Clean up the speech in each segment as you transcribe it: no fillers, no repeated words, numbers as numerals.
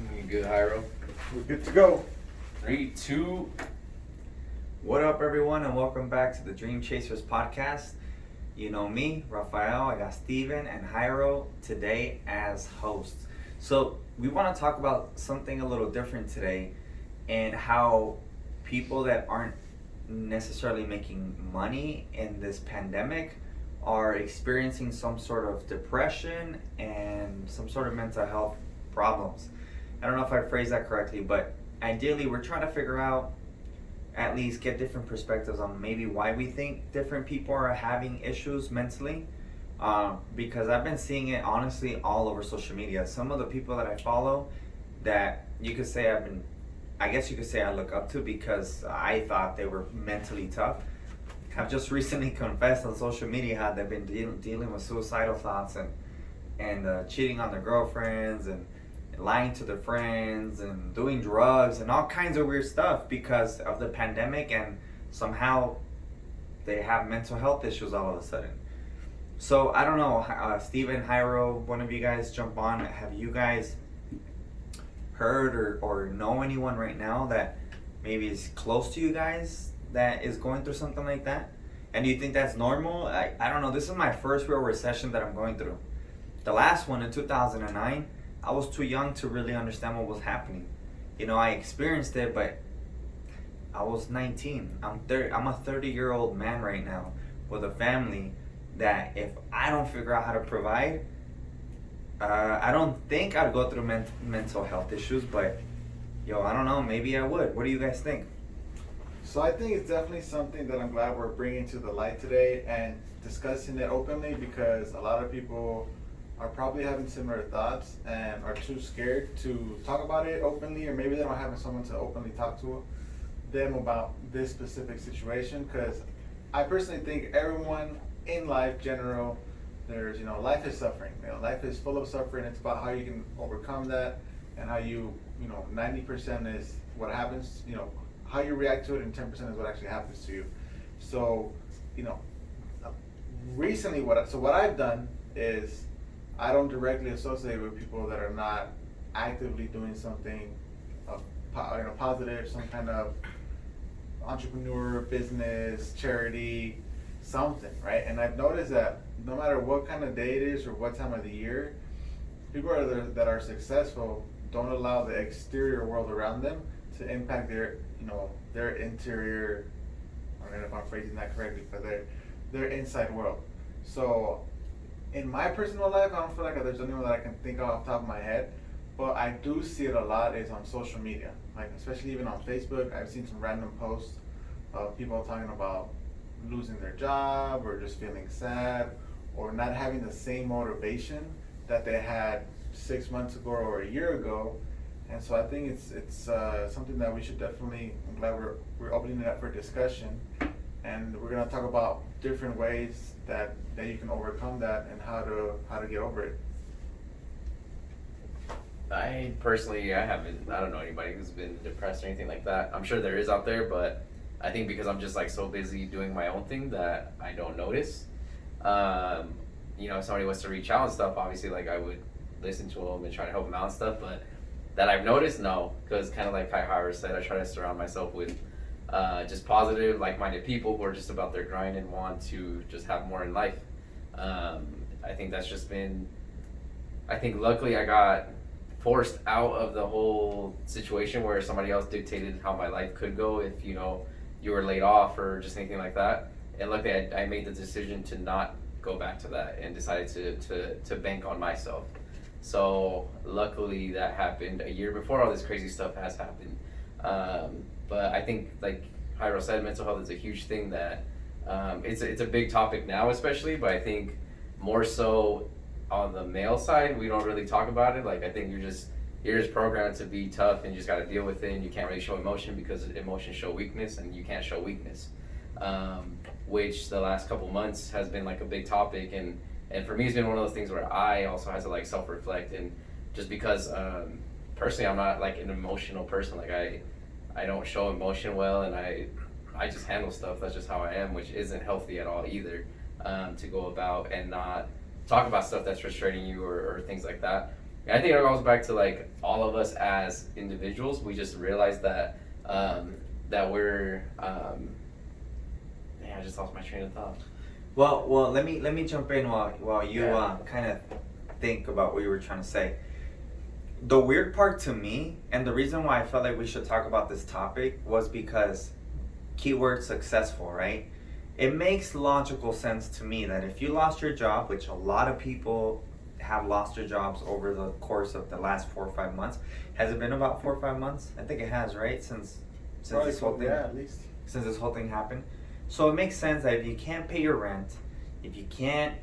You good, Hyro? We're good to go. 3, 2. What up, everyone, and welcome back to the Dream Chasers podcast. You know me, Rafael, I got Steven and Hyro today as hosts. So we want to talk about something a little different today and how people that aren't necessarily making money in this pandemic are experiencing some sort of depression and some sort of mental health problems. I don't know if I phrased that correctly, but ideally we're trying to figure out, at least get different perspectives on maybe why we think different people are having issues mentally. Because I've been seeing it honestly all over social media. Some of the people that I follow that you could say I guess you could say I look up to because I thought they were mentally tough, have just recently confessed on social media how they've been dealing with suicidal thoughts and cheating on their girlfriends and lying to their friends and doing drugs and all kinds of weird stuff because of the pandemic, and somehow they have mental health issues all of a sudden. So I don't know, Steven, Hyro, one of you guys jump on. Have you guys heard or know anyone right now that maybe is close to you guys that is going through something like that? And do you think that's normal? I don't know. This is my first real recession that I'm going through. The last one in 2009, I was too young to really understand what was happening. You know, I experienced it, but I was 19. I'm a 30-year-old man right now with a family that if I don't figure out how to provide, I don't think I'd go through mental health issues, but I don't know, maybe I would. What do you guys think? So I think it's definitely something that I'm glad we're bringing to the light today and discussing it openly, because a lot of people are probably having similar thoughts and are too scared to talk about it openly, or maybe they don't have someone to openly talk to them about this specific situation. Because I personally think everyone in life general, there's, life is suffering. Life is full of suffering. It's about how you can overcome that, and how 90% is what happens, how you react to it, and 10% is what actually happens to you. So, recently what I've done is I don't directly associate with people that are not actively doing something positive, some kind of entrepreneur, business, charity, something, right? And I've noticed that no matter what kind of day it is or what time of the year, people that are successful don't allow the exterior world around them to impact their interior. I don't know if I'm phrasing that correctly, but their inside world. So in my personal life, I don't feel like there's anyone that I can think of off the top of my head, but I do see it a lot is on social media, like especially even on Facebook. I've seen some random posts of people talking about losing their job, or just feeling sad, or not having the same motivation that they had 6 months ago or a year ago. And so I think it's something that we should definitely, I'm glad we're opening it up for discussion, and we're gonna talk about different ways that you can overcome that and how to get over it. I don't know anybody who's been depressed or anything like that. I'm sure there is out there, but I think because I'm just like so busy doing my own thing that I don't notice. If somebody was to reach out and stuff, obviously like I would listen to them and try to help them out and stuff, but that I've noticed, no, because kind of like Kai Howard said, I try to surround myself with just positive, like-minded people who are just about their grind and want to just have more in life. I think that's just been, luckily I got forced out of the whole situation where somebody else dictated how my life could go if, you were laid off or just anything like that. And luckily I made the decision to not go back to that and decided to bank on myself. So luckily that happened a year before all this crazy stuff has happened. But I think, like Hyro said, mental health is a huge thing that it's a big topic now, especially, but I think more so on the male side, we don't really talk about it. Like, I think you're just programmed to be tough and you just got to deal with it, and you can't really show emotion because emotions show weakness and you can't show weakness. Which the last couple months has been like a big topic, and for me it's been one of those things where I also have to like self-reflect, and just because personally I'm not like an emotional person, like I don't show emotion well, and I just handle stuff. That's just how I am, which isn't healthy at all either, to go about and not talk about stuff that's frustrating you or things like that. And I think it goes back to like all of us as individuals. We just realize that that we're. Man, I just lost my train of thought. Well, let me jump in while you kind of think about what you were trying to say. The weird part to me, and the reason why I felt like we should talk about this topic, was because keyword successful, right? It makes logical sense to me that if you lost your job, which a lot of people have lost their jobs over the course of the last 4 or 5 months. Has it been about 4 or 5 months? I think it has, right? Since Probably this whole thing, at least. since this whole thing happened. So it makes sense that if you can't pay your rent, if you can't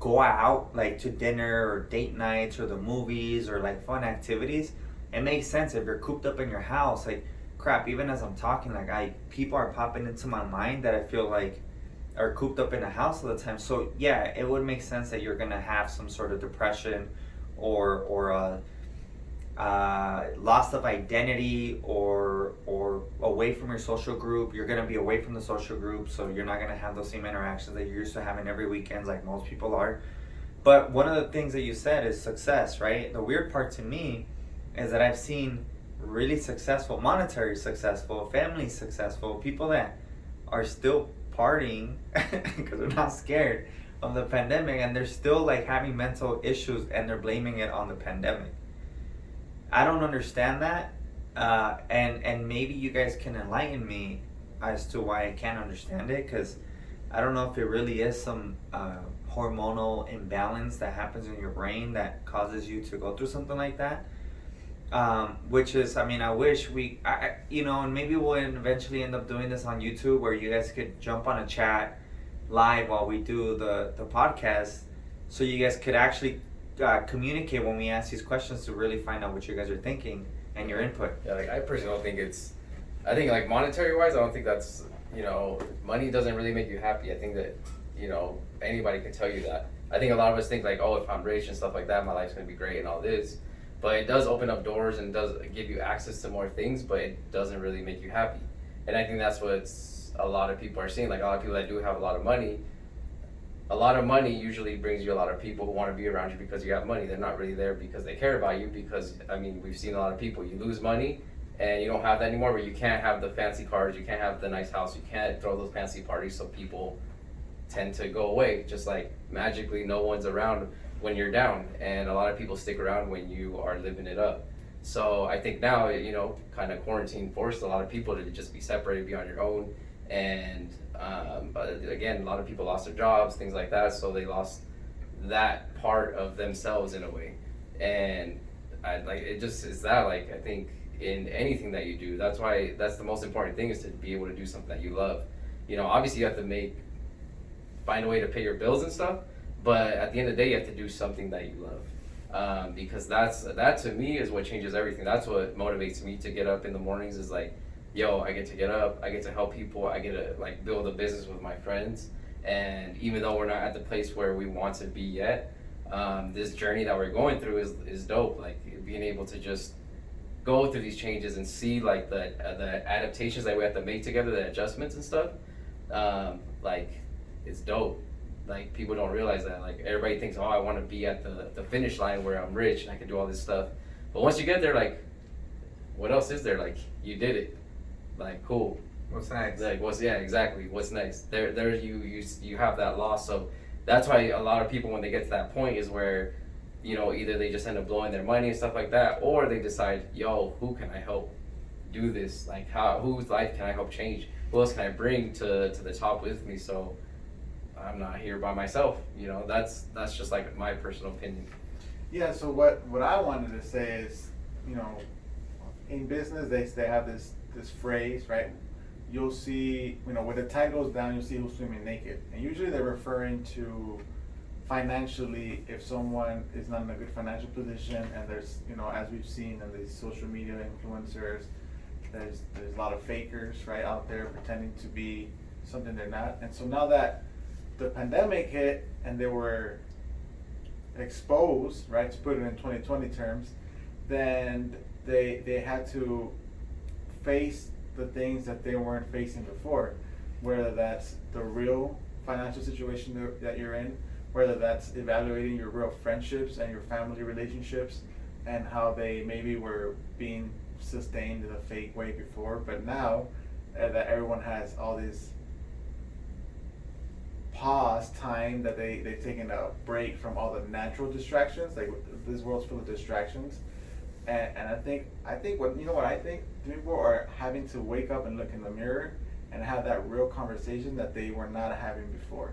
go out like to dinner or date nights or the movies or like fun activities, it makes sense if you're cooped up in your house. Like crap, even as I'm talking, like people are popping into my mind that I feel like are cooped up in the house all the time. So yeah, it would make sense that you're gonna have some sort of depression or loss of identity or away from your social group. You're gonna be away from the social group, so you're not gonna have those same interactions that you're used to having every weekend like most people are. But one of the things that you said is success, right? The weird part to me is that I've seen really successful, monetary successful, family successful people that are still partying because they're not scared of the pandemic, and they're still like having mental issues and they're blaming it on the pandemic. I don't understand that, and maybe you guys can enlighten me as to why I can't understand it, because I don't know if it really is some hormonal imbalance that happens in your brain that causes you to go through something like that. Which is, I mean, I wish and maybe we'll eventually end up doing this on YouTube where you guys could jump on a chat live while we do the podcast, so you guys could actually communicate when we ask these questions to really find out what you guys are thinking and your input. Yeah, like I personally don't think I think like monetary wise, I don't think that's, money doesn't really make you happy. I think that, anybody can tell you that. I think a lot of us think like, oh, if I'm rich and stuff like that, my life's gonna be great and all this. But it does open up doors and does give you access to more things, but it doesn't really make you happy. And I think that's what a lot of people are seeing. Like a lot of people that do have a lot of money usually brings you a lot of people who want to be around you because you have money. They're not really there because they care about you, because, I mean, we've seen a lot of people, you lose money and you don't have that anymore, but you can't have the fancy cars, you can't have the nice house, you can't throw those fancy parties, so people tend to go away. Just like magically no one's around when you're down, and a lot of people stick around when you are living it up. So I think now, kind of quarantine forced a lot of people to just be separated, be on your own, and again, a lot of people lost their jobs, things like that, so they lost that part of themselves in a way. And I think in anything that you do, that's the most important thing, is to be able to do something that you love. Obviously you have to find a way to pay your bills and stuff, but at the end of the day, you have to do something that you love, because that to me is what changes everything. That's what motivates me to get up in the mornings, is like, yo, I get to get up, I get to help people, I get to like build a business with my friends. And even though we're not at the place where we want to be yet, this journey that we're going through is dope. Like being able to just go through these changes and see like the adaptations that we have to make together, the adjustments and stuff, like it's dope. Like people don't realize that. Like everybody thinks, oh, I want to be at the finish line where I'm rich and I can do all this stuff. But once you get there, like, what else is there? Like you did it. Like cool. What's next? Like exactly. What's next? There you have that loss. So that's why a lot of people, when they get to that point, is where, either they just end up blowing their money and stuff like that, or they decide, yo, who can I help do this? Like whose life can I help change? Who else can I bring to the top with me? So I'm not here by myself. That's just like my personal opinion. Yeah, so what I wanted to say is, in business they have this phrase, right? You'll see, when the tide goes down, you'll see who's swimming naked. And usually they're referring to financially, if someone is not in a good financial position, and there's, as we've seen in these social media influencers, there's a lot of fakers, right, out there pretending to be something they're not. And so now that the pandemic hit and they were exposed, right, to put it in 2020 terms, then they had to face the things that they weren't facing before, whether that's the real financial situation that you're in, whether that's evaluating your real friendships and your family relationships and how they maybe were being sustained in a fake way before, but now that everyone has all this pause time that they've taken a break from all the natural distractions. Like this world's full of distractions, and I think what you know what I think people are having to wake up and look in the mirror and have that real conversation that they were not having before.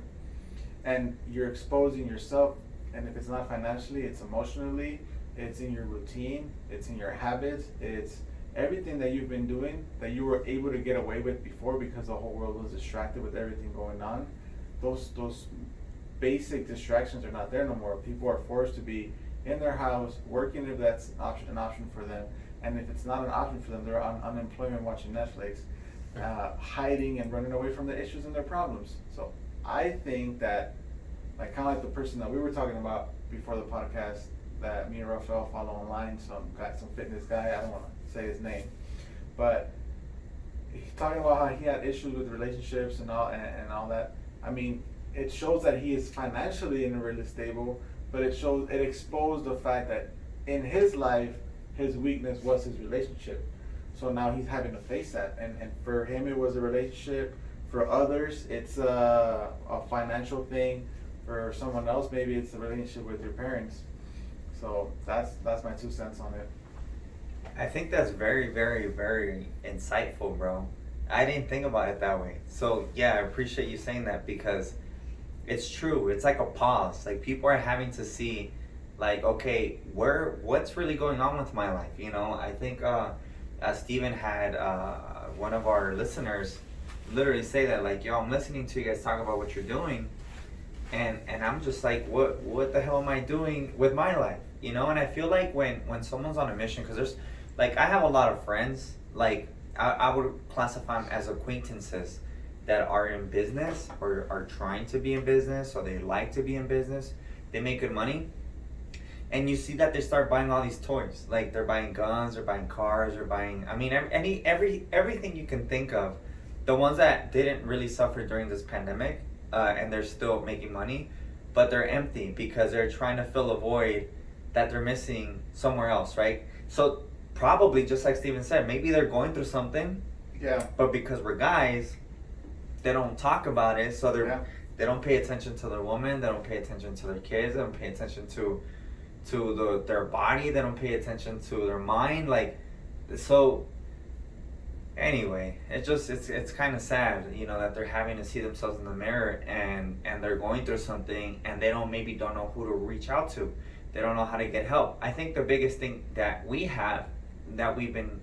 And you're exposing yourself, and if it's not financially, it's emotionally, it's in your routine, it's in your habits, it's everything that you've been doing that you were able to get away with before because the whole world was distracted with everything going on. Those basic distractions are not there no more. People are forced to be in their house working if that's an option for them, and if it's not an option for them, they're on unemployment watching Netflix, hiding and running away from the issues and their problems. So I think that, like kind of like the person that we were talking about before the podcast that me and Rafael follow online, some fitness guy, I don't want to say his name, but he's talking about how he had issues with relationships and all that. I mean, it shows that he is financially in a really stable, but it exposed the fact that in his life, his weakness was his relationship. So now he's having to face that, and for him it was a relationship. For others, it's a financial thing. For someone else, maybe it's a relationship with your parents. So that's my 2 cents on it. I think that's very, very, very insightful, bro. I didn't think about it that way. So yeah, I appreciate you saying that because it's true. It's like a pause. Like people are having to see, like, okay, what's really going on with my life? You know, I think Steven had one of our listeners literally say that, like, yo, I'm listening to you guys talk about what you're doing, and I'm just like, what the hell am I doing with my life? You know, and I feel like when someone's on a mission, because there's, like, I have a lot of friends, like, I would classify them as acquaintances that are in business or are trying to be in business, or they like to be in business. They make good money, and you see that they start buying all these toys. Like they're buying guns, they're buying cars, they're buying, I mean, everything you can think of. The ones that didn't really suffer during this pandemic, and they're still making money, but they're empty because they're trying to fill a void that they're missing somewhere else, right? So probably just like Steven said, maybe they're going through something. Yeah. But because we're guys, they don't talk about it, so they don't pay attention to their woman, they don't pay attention to their kids, they don't pay attention to their body, they don't pay attention to their mind, like, so anyway, it's kind of sad, you know, that they're having to see themselves in the mirror and they're going through something and they maybe don't know who to reach out to. They don't know how to get help. I think the biggest thing that we have, that we've been,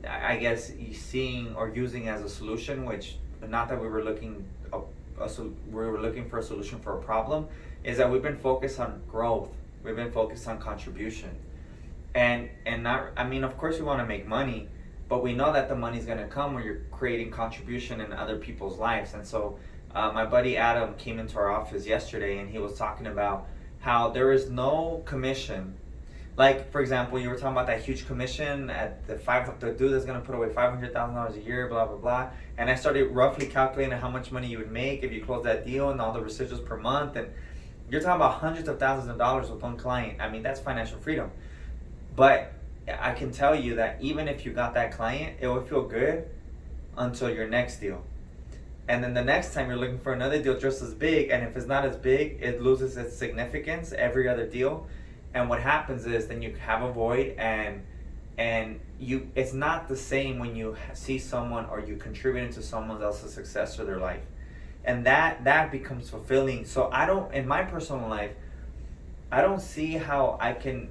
I guess, seeing or using as a solution, which not that we were looking for a solution for a problem, is that we've been focused on growth. We've been focused on contribution, and not. I mean, of course, we want to make money, but we know that the money's gonna come when you're creating contribution in other people's lives. And so, my buddy Adam came into our office yesterday, and he was talking about how there is no commission. Like, for example, you were talking about that huge commission at the dude that's gonna put away $500,000 a year, blah blah blah. And I started roughly calculating how much money you would make if you close that deal and all the residuals per month. And you're talking about hundreds of thousands of dollars with one client. I mean, that's financial freedom. But I can tell you that even if you got that client, it would feel good until your next deal. And then the next time you're looking for another deal just as big, and if it's not as big, it loses its significance every other deal. And what happens is then you have a void, and it's not the same when you see someone or you contribute to someone else's success or their life. And that becomes fulfilling. So in my personal life, I don't see how I can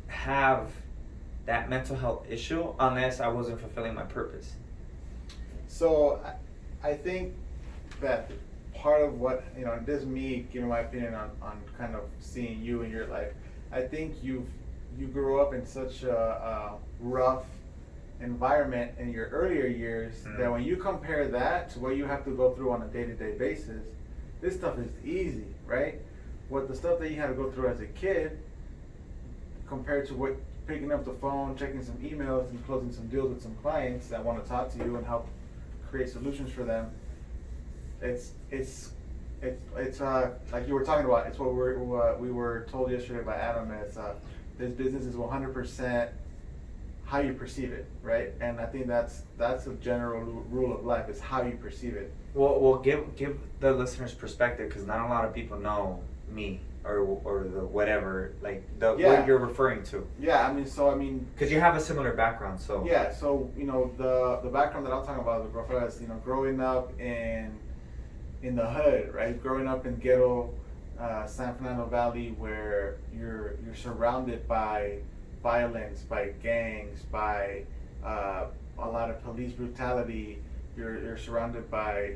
have that mental health issue unless I wasn't fulfilling my purpose. So I think that part of what, you know, this is me giving my opinion on kind of seeing you in your life. I think you grew up in such a rough environment in your earlier years that when you compare that to what you have to go through on a day-to-day basis, this stuff is easy, right? What the stuff that you had to go through as a kid compared to what picking up the phone, checking some emails, and closing some deals with some clients that want to talk to you and help create solutions for them, it's it's like you were talking about. It's what we were told yesterday by Adam. Is this business is 100% how you perceive it, right? And I think that's a general rule of life, is how you perceive it. Well, give the listeners perspective, because not a lot of people know me or the whatever, like what you're referring to. Yeah, I mean, because you have a similar background, so. Yeah, so the background that I'm talking about with Rafael is growing up in the hood, right? Growing up in ghetto San Fernando Valley, where you're surrounded by violence, by gangs, by a lot of police brutality. You're surrounded by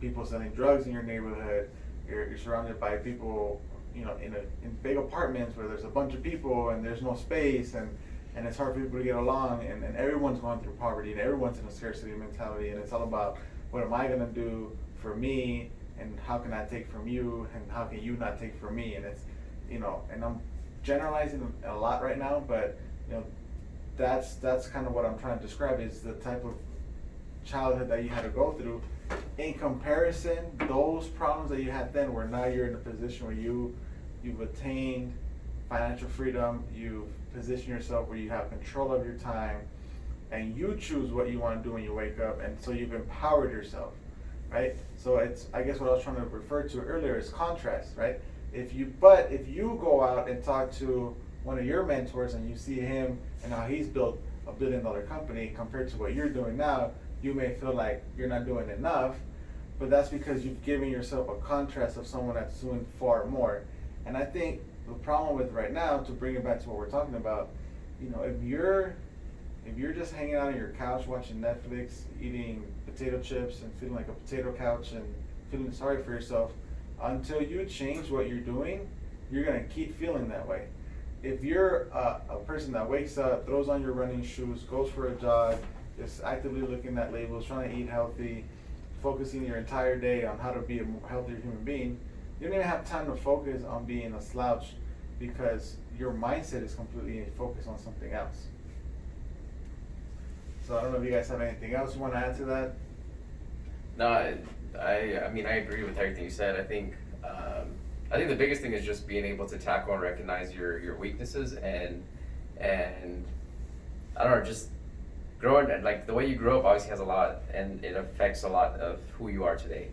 people selling drugs in your neighborhood. You're surrounded by people in big apartments where there's a bunch of people and there's no space, and it's hard for people to get along, and everyone's going through poverty, and everyone's in a scarcity mentality, and it's all about, what am I going to do for me, and how can I take from you, and how can you not take from me? And it's and I'm generalizing a lot right now, but that's kind of what I'm trying to describe, is the type of childhood that you had to go through. In comparison, those problems that you had then, where now you're in a position where you've attained financial freedom, you've positioned yourself where you have control of your time, and you choose what you want to do when you wake up, and so you've empowered yourself, right? So it's, I guess what I was trying to refer to earlier is contrast, right? If you go out and talk to one of your mentors and you see him and how he's built a $1 billion company compared to what you're doing now, you may feel like you're not doing enough, but that's because you've given yourself a contrast of someone that's doing far more. And I think the problem with right now, to bring it back to what we're talking about, if you're just hanging out on your couch watching Netflix, eating potato chips and feeling like a potato couch and feeling sorry for yourself, until you change what you're doing, you're gonna keep feeling that way. If you're a person that wakes up, throws on your running shoes, goes for a jog, is actively looking at labels, trying to eat healthy, focusing your entire day on how to be a healthier human being, you don't even have time to focus on being a slouch, because your mindset is completely focused on something else. So I don't know if you guys have anything else you want to add to that? No, I mean, I agree with everything you said. I think the biggest thing is just being able to tackle and recognize your weaknesses, and I don't know, just growing, like the way you grow up obviously has a lot, and it affects a lot of who you are today.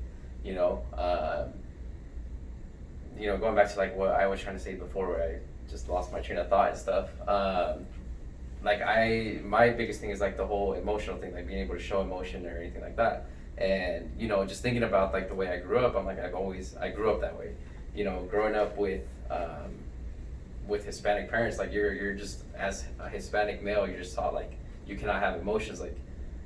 Going back to like what I was trying to say before, where I just lost my train of thought and stuff. My biggest thing is like the whole emotional thing, like being able to show emotion or anything like that. And just thinking about like the way I grew up, I'm like, I grew up that way. Growing up with Hispanic parents, like you're just, as a Hispanic male, you're just taught like you cannot have emotions. Like,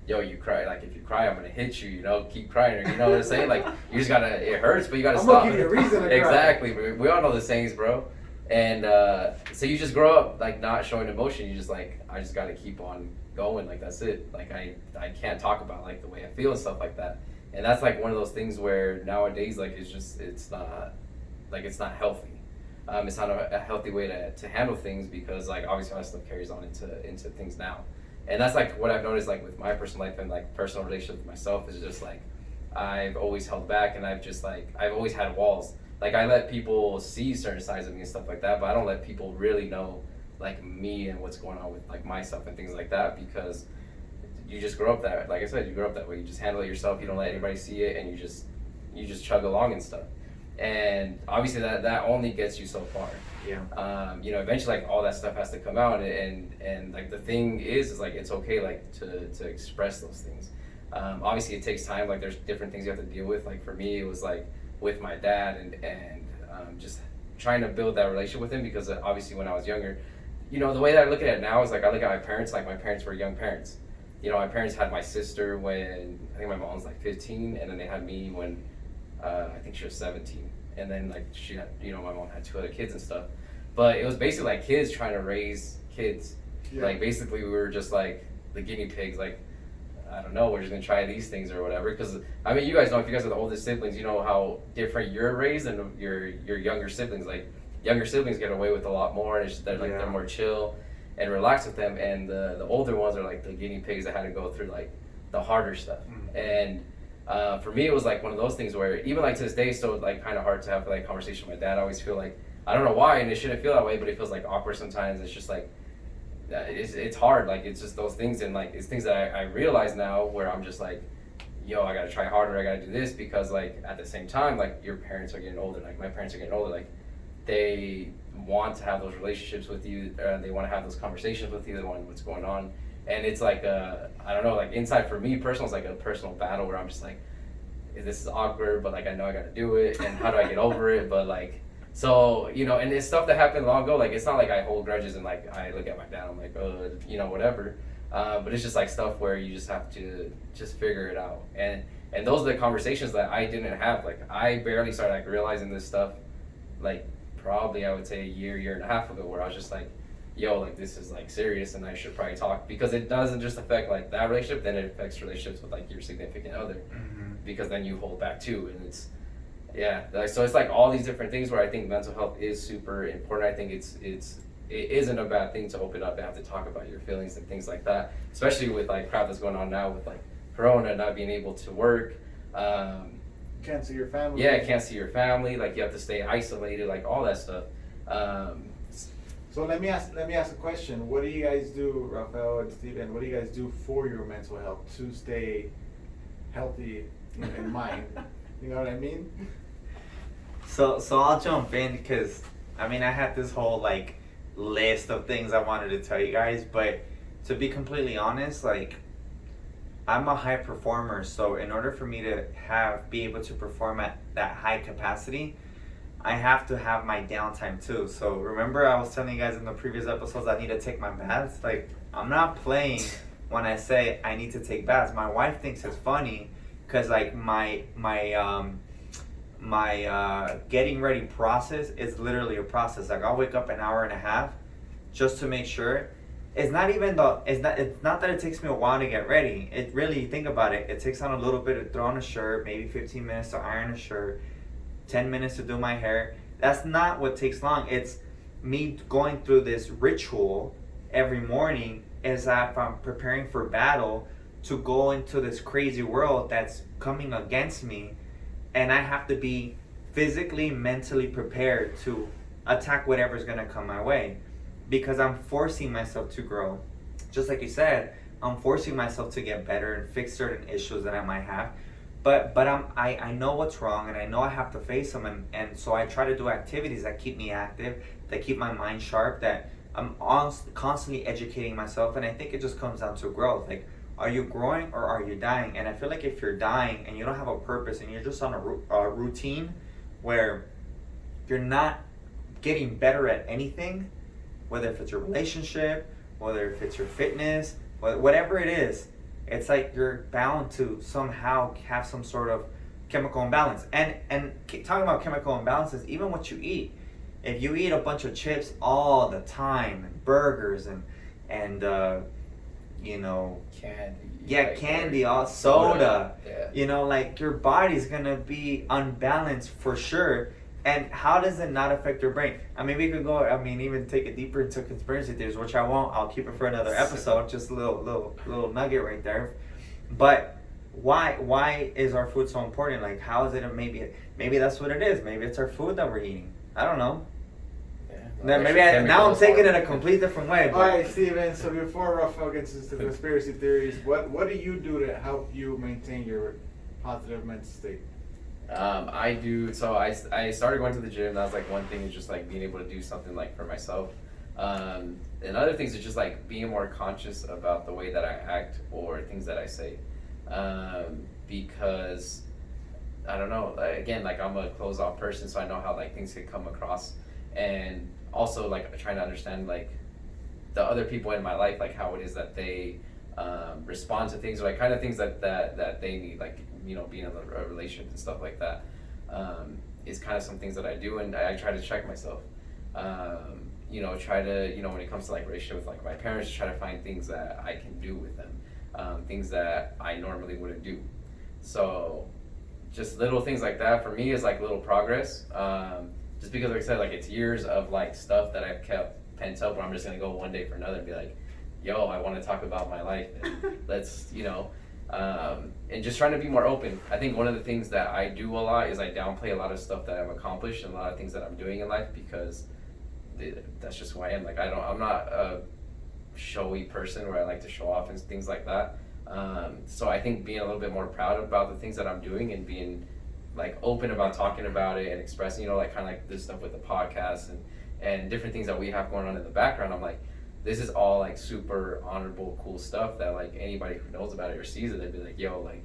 yo, you cry, like if you cry, I'm gonna hit you. Keep crying, or what I'm saying. Like you just gotta, it hurts, but you gotta stop. I'm gonna give you a reason to cry. Exactly. We all know the sayings, bro. And so you just grow up like not showing emotion. You just like, I just gotta keep on going. Like that's it. Like I can't talk about like the way I feel and stuff like that. And that's like one of those things where nowadays like it's not healthy. It's not a healthy way to handle things, because like obviously all that stuff carries on into things now. And that's like what I've noticed like with my personal life and like personal relationship with myself, is just like I've always held back, and I've always had walls. Like I let people see certain sides of me and stuff like that, but I don't let people really know like me and what's going on with like myself and things like that, because you just grow up that, like I said, you grow up that way. You just handle it yourself. You don't let anybody see it, and you just chug along and stuff. And obviously that only gets you so far. Yeah. Eventually like all that stuff has to come out, and like the thing is like it's okay like to express those things. Obviously it takes time. Like there's different things you have to deal with. Like for me it was like with my dad and just trying to build that relationship with him, because obviously when I was younger, the way that I look at it now is like I look at my parents, like my parents were young parents. My parents had my sister when I think my mom was like 15, and then they had me when I think she was 17, and then like she had, my mom had 2 other kids and stuff. But it was basically like kids trying to raise kids. Yeah. Like basically we were just like the guinea pigs. Like I don't know, we're just gonna try these things or whatever. Because I mean, you guys know, if you guys are the oldest siblings, you know how different you're raised than your younger siblings. Like younger siblings get away with a lot more, and it's just, they're more chill and relaxed with them. And the older ones are like the guinea pigs that had to go through like the harder stuff. Mm-hmm. And For me, it was like one of those things where even like to this day, still like kind of hard to have like conversation with my dad. I always feel like I don't know why, and it shouldn't feel that way, but it feels like awkward sometimes. It's just like it's hard. Like it's just those things, and like it's things that I realize now where I'm just like, yo, I gotta try harder. I gotta do this because like at the same time, like your parents are getting older. Like my parents are getting older. Like they want to have those relationships with you. They want to have those conversations with you. They want what's going on. And it's like, I don't know, like inside for me personal, it's like a personal battle where I'm just like, this is awkward, but like I know I gotta do it, and how do I get over it? But like, so, you know, and it's stuff that happened long ago. Like, it's not like I hold grudges and like I look at my dad, I'm like, you know, whatever. But it's just like stuff where you just have to just figure it out. And those are the conversations that I didn't have. Like, I barely started like realizing this stuff, like probably I would say a year and a half ago, where I was just like, yo, like this is like serious and I should probably talk, because it doesn't just affect like that relationship, then it affects relationships with like your significant other, because then you hold back too. And it's, yeah, like, so it's like all these different things where I think mental health is super important. I think it isn't a bad thing to open up and have to talk about your feelings and things like that, especially with like crap that's going on now with like Corona, not being able to work. Can't see your family. Yeah, can't see your family. Like you have to stay isolated, like all that stuff. So let me ask a question. What do you guys do, Rafael and Steven? What do you guys do for your mental health to stay healthy in mind? You know what I mean? So I'll jump in because I mean I had this whole like list of things I wanted to tell you guys, but to be completely honest, like I'm a high performer, so in order for me to be able to perform at that high capacity, I have to have my downtime too. So remember I was telling you guys in the previous episodes I need to take my baths? Like, I'm not playing when I say I need to take baths. My wife thinks it's funny because like my getting ready process is literally a process. Like I'll wake up an hour and a half just to make sure. It's not that it takes me a while to get ready. It really, think about it, it takes on a little bit to throw on a shirt, maybe 15 minutes to iron a shirt, 10 minutes to do my hair. That's not what takes long. It's me going through this ritual every morning as if I'm preparing for battle to go into this crazy world that's coming against me, and I have to be physically, mentally prepared to attack whatever's gonna come my way, because I'm forcing myself to grow. Just like you said, I'm forcing myself to get better and fix certain issues that I might have. But I know what's wrong, and I know I have to face them, and so I try to do activities that keep me active, that keep my mind sharp, that I'm constantly educating myself. And I think it just comes down to growth. Like, are you growing or are you dying? And I feel like if you're dying and you don't have a purpose and you're just on a routine where you're not getting better at anything, whether if it's your relationship, whether if it's your fitness, whatever it is, it's like you're bound to somehow have some sort of chemical imbalance. And talking about chemical imbalances, even what you eat. If you eat a bunch of chips all the time, and burgers and you know, Candy. yeah, like, candy, all soda, Yeah. you know, like your body's gonna be unbalanced for sure. And how does it not affect your brain? I mean, we could go, even take it deeper into conspiracy theories, which I won't. I'll keep it for another episode. Just a little nugget right there. But why is our food so important? Like, how is it? Maybe that's what it is. Maybe it's our food that we're eating. I don't know. Yeah. Now I'm taking it a complete different way. But All right, Steven. So before Rafael gets into conspiracy theories, what do you do to help you maintain your positive mental state? I do. So I started going to the gym. That was like one thing, is just like being able to do something like for myself. And other things is just like being more conscious about the way that I act or things that I say, because I don't know. Again, like I'm a closed off person, so I know how like things can come across, and also like trying to understand like the other people in my life, like how it is that they respond to things, or like kind of things that they need, like, you know, being in a relationship and stuff like that, is kind of some things that I do, and I try to check myself. You know, try to, you know, when it comes to like relationship with like my parents, try to find things that I can do with them, things that I normally wouldn't do. So just little things like that for me is like little progress. Just because, like I said, like it's years of like stuff that I've kept pent up, where I'm just gonna go one day for another and be like, yo, I want to talk about my life, and let's, you know, and just trying to be more open. I think one of the things that I do a lot is I downplay a lot of stuff that I've accomplished and a lot of things that I'm doing in life because that's just who I am. Like I'm not a showy person where I like to show off and things like that. So I think being a little bit more proud about the things that I'm doing and being like open about talking about it and expressing, like kind of like this stuff with the podcast and different things that we have going on in the background. I'm like, this is all like super honorable, cool stuff that like anybody who knows about it or sees it, they'd be like, yo, like,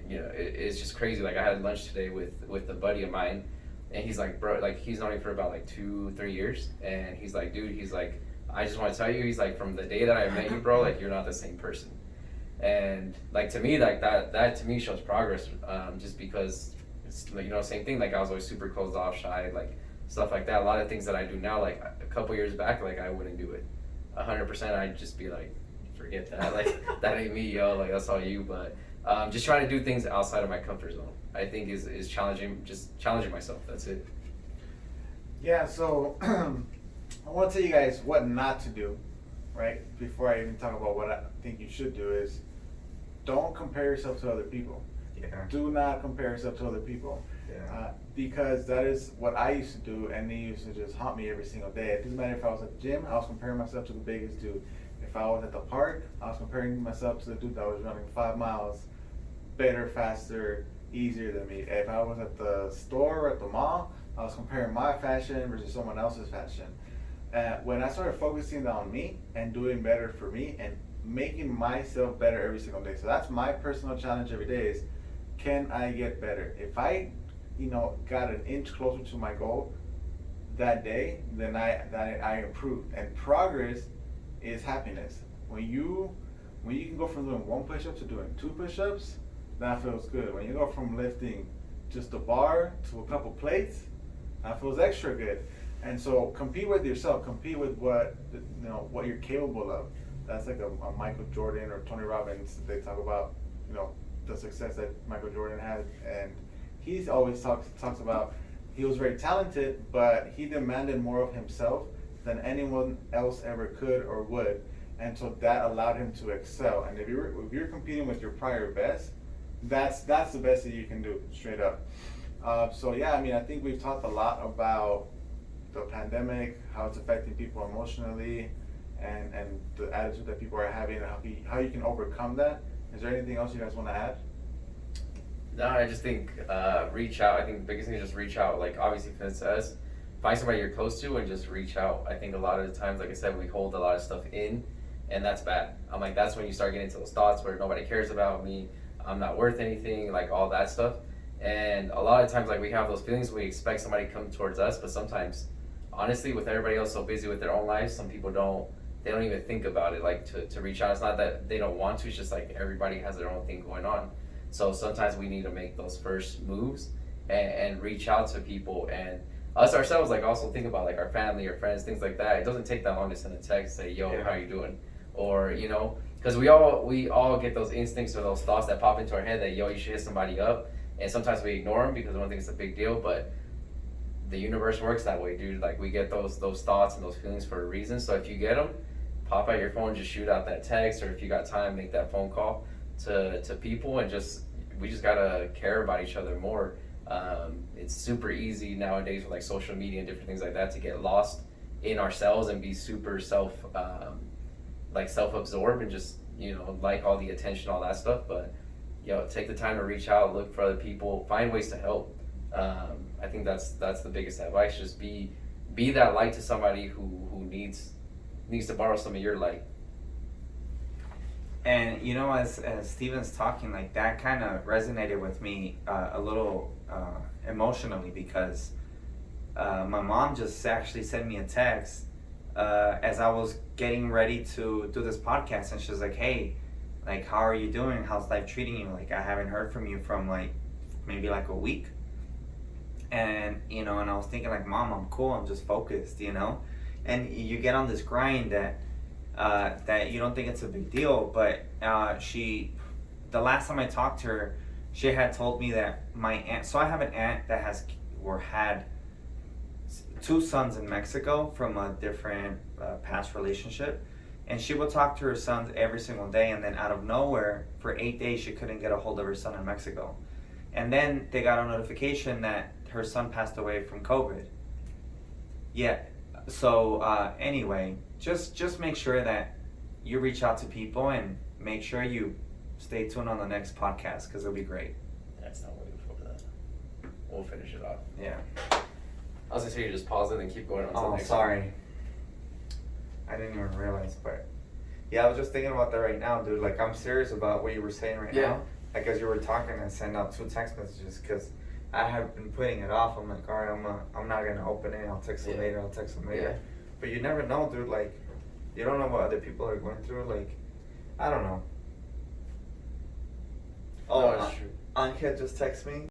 it's just crazy. Like I had lunch today with a buddy of mine, and he's like, bro, like he's known me for about like 2-3 years, and he's like, dude, he's like, I just want to tell you, he's like, from the day that I met you, bro, like you're not the same person. And like to me, like that to me shows progress, just because it's like, same thing. Like I was always super closed off, shy, like stuff like that. A lot of things that I do now, like a couple years back, like I wouldn't do it 100%. I'd just be like, forget that, like that ain't me, yo, like that's all you. But just trying to do things outside of my comfort zone, I think is challenging, just challenging myself. That's it. Yeah, so I want to tell you guys what not to do, right? Before I even talk about what I think you should do is don't compare yourself to other people. Yeah. Do not compare yourself to other people. Yeah. Because that is what I used to do, and they used to just haunt me every single day. It doesn't matter if I was at the gym, I was comparing myself to the biggest dude. If I was at the park, I was comparing myself to the dude that was running 5 miles better, faster, easier than me. If I was at the store or at the mall, I was comparing my fashion versus someone else's fashion. When I started focusing on me and doing better for me and making myself better every single day. So that's my personal challenge every day is, can I get better? If I, got an inch closer to my goal that day, then I improved. And progress is happiness. When you can go from doing 1 push-up to doing 2 push-ups, that feels good. When you go from lifting just a bar to a couple plates, that feels extra good. And so compete with yourself. Compete with what you're capable of. That's like a Michael Jordan or Tony Robbins. They talk about the success that Michael Jordan had, and he always talks about he was very talented, but he demanded more of himself than anyone else ever could or would, and so that allowed him to excel. And if you're competing with your prior best, that's the best that you can do, straight up. So yeah, I think we've talked a lot about the pandemic, how it's affecting people emotionally, and the attitude that people are having, and how you can overcome that. Is there anything else you guys want to add? No, I just think reach out. I think the biggest thing is just reach out. Like obviously, Finn says, find somebody you're close to and just reach out. I think a lot of the times, like I said, we hold a lot of stuff in, and that's bad. I'm like, that's when you start getting into those thoughts where nobody cares about me, I'm not worth anything, like all that stuff. And a lot of times, like we have those feelings, we expect somebody to come towards us, but sometimes, honestly, with everybody else so busy with their own lives, some people don't even think about it, like to reach out. It's not that they don't want to, it's just like everybody has their own thing going on. So sometimes we need to make those first moves and reach out to people, and us ourselves, like also think about like our family or friends, things like that. It doesn't take that long to send a text, say, yo, Yeah. how you doing? Or, because we all get those instincts or those thoughts that pop into our head that, yo, you should hit somebody up. And sometimes we ignore them because we don't think it's a big deal, but the universe works that way, dude. Like we get those thoughts and those feelings for a reason. So if you get them, pop out your phone, just shoot out that text, or if you got time, make that phone call to people, and we just gotta care about each other more. It's super easy nowadays with like social media and different things like that to get lost in ourselves and be super self-absorbed and just like all the attention, all that stuff. But take the time to reach out, look for other people, find ways to help. I think that's the biggest advice. Just be that light to somebody who needs to borrow some of your light. And as Steven's talking, like that kind of resonated with me a little emotionally, because my mom just actually sent me a text as I was getting ready to do this podcast, and she was like, hey, like, how are you doing? How's life treating you? Like, I haven't heard from you from like maybe like a week. And and I was thinking like, Mom, I'm cool, I'm just focused, and you get on this grind that you don't think it's a big deal. But the last time I talked to her, she had told me that my aunt, so I have an aunt that had 2 sons in Mexico from a different past relationship, And she would talk to her sons every single day, and then out of nowhere, for 8 days, she couldn't get a hold of her son in Mexico. And then they got a notification that her son passed away from COVID. Yeah. So anyway, just make sure that you reach out to people and make sure you stay tuned on the next podcast because it'll be great. That's not waiting for that. We'll finish it off. Yeah. I was gonna say you just pause it and keep going on to the Oh, next sorry. I didn't even realize, but yeah, I was just thinking about that right now, dude. Like, I'm serious about what you were saying right Yeah. now. Like, as you were talking, I sent out 2 text messages because I have been putting it off. I'm like, all right, I'm not gonna open it. I'll text them Yeah. later. I'll text them later. Yeah. But you never know, dude. Like, you don't know what other people are going through. Like, I don't know. No, it's true. Anka just texted me.